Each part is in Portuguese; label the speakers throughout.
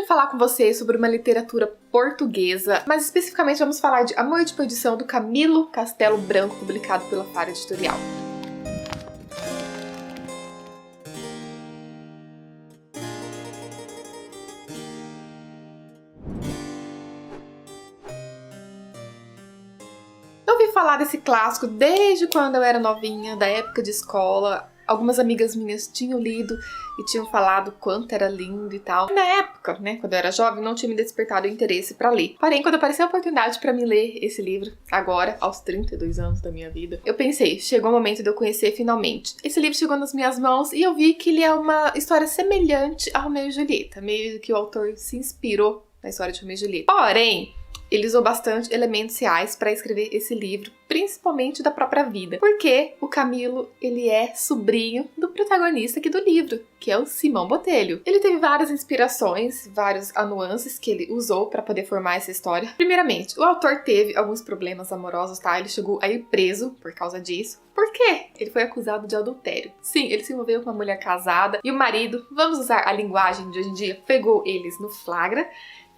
Speaker 1: vim falar com vocês sobre uma literatura portuguesa, mas especificamente vamos falar de Amor de Perdição, do Camilo Castelo Branco, publicado pela Faro Editorial. Eu ouvi falar desse clássico desde quando eu era novinha, da época de escola. Algumas amigas minhas tinham lido e tinham falado quanto era lindo e tal. Na época, né, quando eu era jovem, não tinha me despertado o interesse pra ler. Porém, quando apareceu a oportunidade pra me ler esse livro, agora, aos 32 anos da minha vida, eu pensei, chegou o momento de eu conhecer finalmente. Esse livro chegou nas minhas mãos e eu vi que ele é uma história semelhante a Romeu e Julieta, meio que o autor se inspirou na história de Romeu e Julieta. Porém, ele usou bastante elementos reais para escrever esse livro, principalmente da própria vida. Porque o Camilo, ele é sobrinho do protagonista aqui do livro, que é o Simão Botelho. Ele teve várias inspirações, vários nuances que ele usou para poder formar essa história. Primeiramente, o autor teve alguns problemas amorosos, tá? Ele chegou a ir preso por causa disso. Por quê? Ele foi acusado de adultério. Sim, ele se envolveu com uma mulher casada e o marido, vamos usar a linguagem de hoje em dia, pegou eles no flagra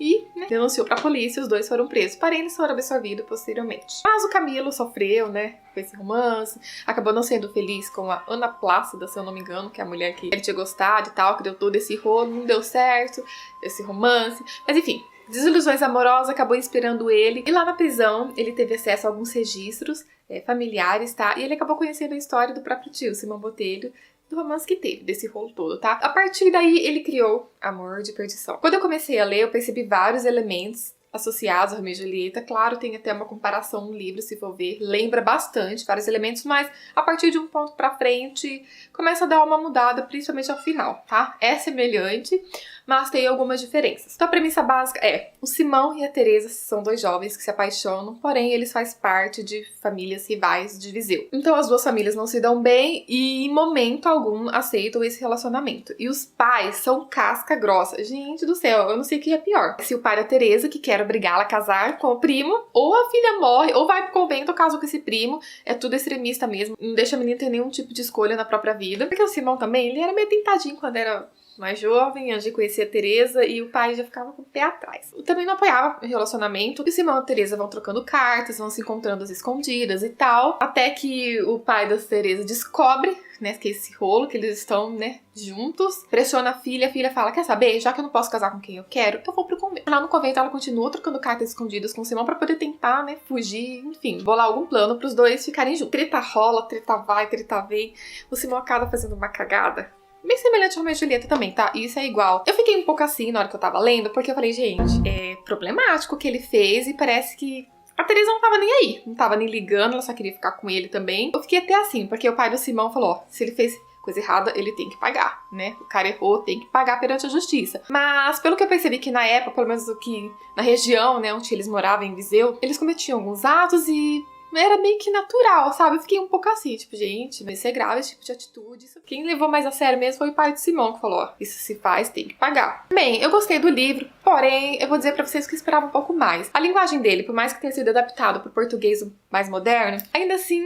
Speaker 1: e denunciou pra polícia, os dois foram presos, porém eles foram absolvidos posteriormente. Mas o Camilo sofreu, com esse romance, acabou não sendo feliz com a Ana Plácida, se eu não me engano, que é a mulher que ele tinha gostado e tal, que deu todo esse rolo, não deu certo, esse romance, mas enfim, desilusões amorosas acabou inspirando ele, e lá na prisão ele teve acesso a alguns registros familiares, tá? E ele acabou conhecendo a história do próprio tio, Simão Botelho, do romance que teve, desse rolo todo, tá? A partir daí, ele criou Amor de Perdição. Quando eu comecei a ler, eu percebi vários elementos associados a Romeu e Julieta. Claro, tem até uma comparação no livro, se for ver. Lembra bastante vários elementos, mas a partir de um ponto pra frente, começa a dar uma mudada, principalmente ao final, tá? É semelhante, mas tem algumas diferenças. Então a premissa básica é: o Simão e a Teresa são dois jovens que se apaixonam, porém eles fazem parte de famílias rivais de Viseu. Então as duas famílias não se dão bem e em momento algum aceitam esse relacionamento. E os pais são casca grossa. Gente do céu, eu não sei o que é pior. Se o pai da Teresa, que quer obrigá-la a casar com o primo, ou a filha morre, ou vai pro convento ou casa com esse primo. É tudo extremista mesmo. Não deixa a menina ter nenhum tipo de escolha na própria vida. Porque o Simão também, ele era meio tentadinho quando era mais jovem, antes de conhecer a Teresa, e o pai já ficava com o pé atrás. Eu também não apoiava o relacionamento. E o Simão e a Teresa vão trocando cartas, vão se encontrando às escondidas e tal, até que o pai da Teresa descobre, que esse rolo, que eles estão, juntos, pressiona a filha fala: quer saber? Já que eu não posso casar com quem eu quero, eu vou pro convento. Lá no convento ela continua trocando cartas escondidas com o Simão pra poder tentar, fugir, enfim, bolar algum plano pros dois ficarem juntos. Treta rola, treta vai, treta vem. O Simão acaba fazendo uma cagada bem semelhante ao Romeu e Julieta também, tá? Isso é igual. Eu fiquei um pouco assim na hora que eu tava lendo, porque eu falei, gente, é problemático o que ele fez e parece que a Teresa não tava nem aí. Não tava nem ligando, ela só queria ficar com ele também. Eu fiquei até assim, porque o pai do Simão falou, ó, se ele fez coisa errada, ele tem que pagar, O cara errou, tem que pagar perante a justiça. Mas, pelo que eu percebi que na época, pelo menos aqui na região, onde eles moravam, em Viseu, eles cometiam alguns atos e era meio que natural, sabe? Eu fiquei um pouco assim, tipo, gente, mas isso é grave, esse tipo de atitude. Quem levou mais a sério mesmo foi o pai de Simão, que falou, ó, isso se faz, tem que pagar. Bem, eu gostei do livro, porém, eu vou dizer pra vocês que eu esperava um pouco mais. A linguagem dele, por mais que tenha sido adaptado pro português mais moderno, ainda assim,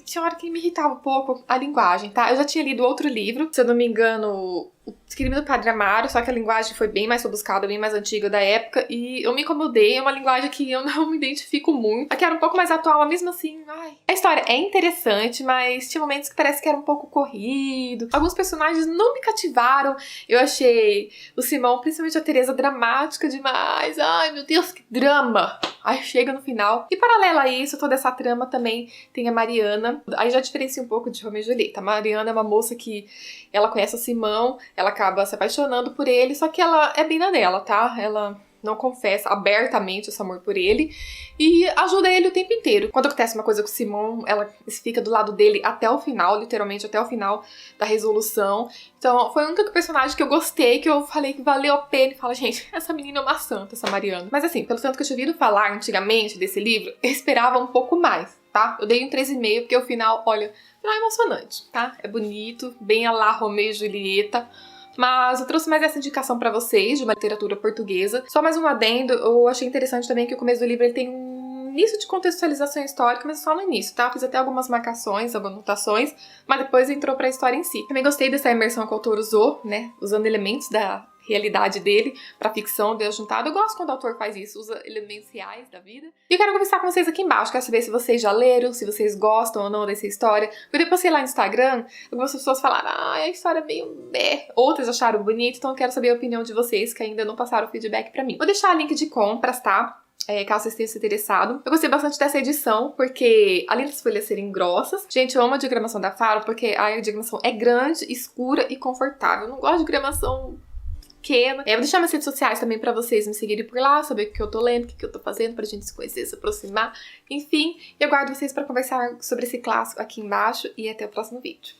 Speaker 1: tinha hora que me irritava um pouco a linguagem, tá? Eu já tinha lido outro livro, se eu não me engano, O Crime do Padre Amaro, só que a linguagem foi bem mais rebuscada, bem mais antiga da época, e eu me incomodei, é uma linguagem que eu não me identifico muito. Aqui era um pouco mais atual, mas mesmo assim, A história é interessante, mas tinha momentos que parece que era um pouco corrido. Alguns personagens não me cativaram. Eu achei o Simão, principalmente a Teresa, dramática demais. Ai, meu Deus, que drama! Aí chega no final. E paralela a isso, toda essa trama também tem a Mariana. Aí já diferencia um pouco de Romeu e Julieta. A Mariana é uma moça que ela conhece o Simão, ela acaba se apaixonando por ele, só que ela é bem na dela, tá? Ela não confessa abertamente esse amor por ele e ajuda ele o tempo inteiro. Quando acontece uma coisa com o Simão, ela fica do lado dele até o final, literalmente até o final da resolução. Então, foi o único personagem que eu gostei, que eu falei que valeu a pena. E fala, gente, essa menina é uma santa, essa Mariana. Mas assim, pelo tanto que eu tinha ouvido falar antigamente desse livro, eu esperava um pouco mais, tá? Eu dei um 3,5, porque o final, olha, é emocionante, tá? É bonito, bem a lá Romeu e Julieta. Mas eu trouxe mais essa indicação pra vocês, de uma literatura portuguesa. Só mais um adendo, eu achei interessante também que o começo do livro ele tem um início de contextualização histórica, mas só no início, tá? Fiz até algumas marcações, algumas anotações, mas depois entrou pra história em si. Também gostei dessa imersão que o autor usou, usando elementos da realidade dele pra ficção dele juntado. Eu gosto quando o autor faz isso, usa elementos reais da vida. E eu quero conversar com vocês aqui embaixo, quero saber se vocês já leram, se vocês gostam ou não dessa história. Eu depois sei lá no Instagram, algumas pessoas falaram, a história é meio meh, outras acharam bonito, então eu quero saber a opinião de vocês que ainda não passaram o feedback pra mim. Vou deixar o link de compras, tá? Caso vocês tenham se interessado. Eu gostei bastante dessa edição, porque além das folhas serem grossas, gente, eu amo a diagramação da Faro, porque a diagramação é grande, escura e confortável. Eu não gosto de diagramação pequena. Vou deixar minhas redes sociais também pra vocês me seguirem por lá, saber o que eu tô lendo, o que eu tô fazendo, pra gente se conhecer, se aproximar. Enfim, eu aguardo vocês pra conversar sobre esse clássico aqui embaixo e até o próximo vídeo.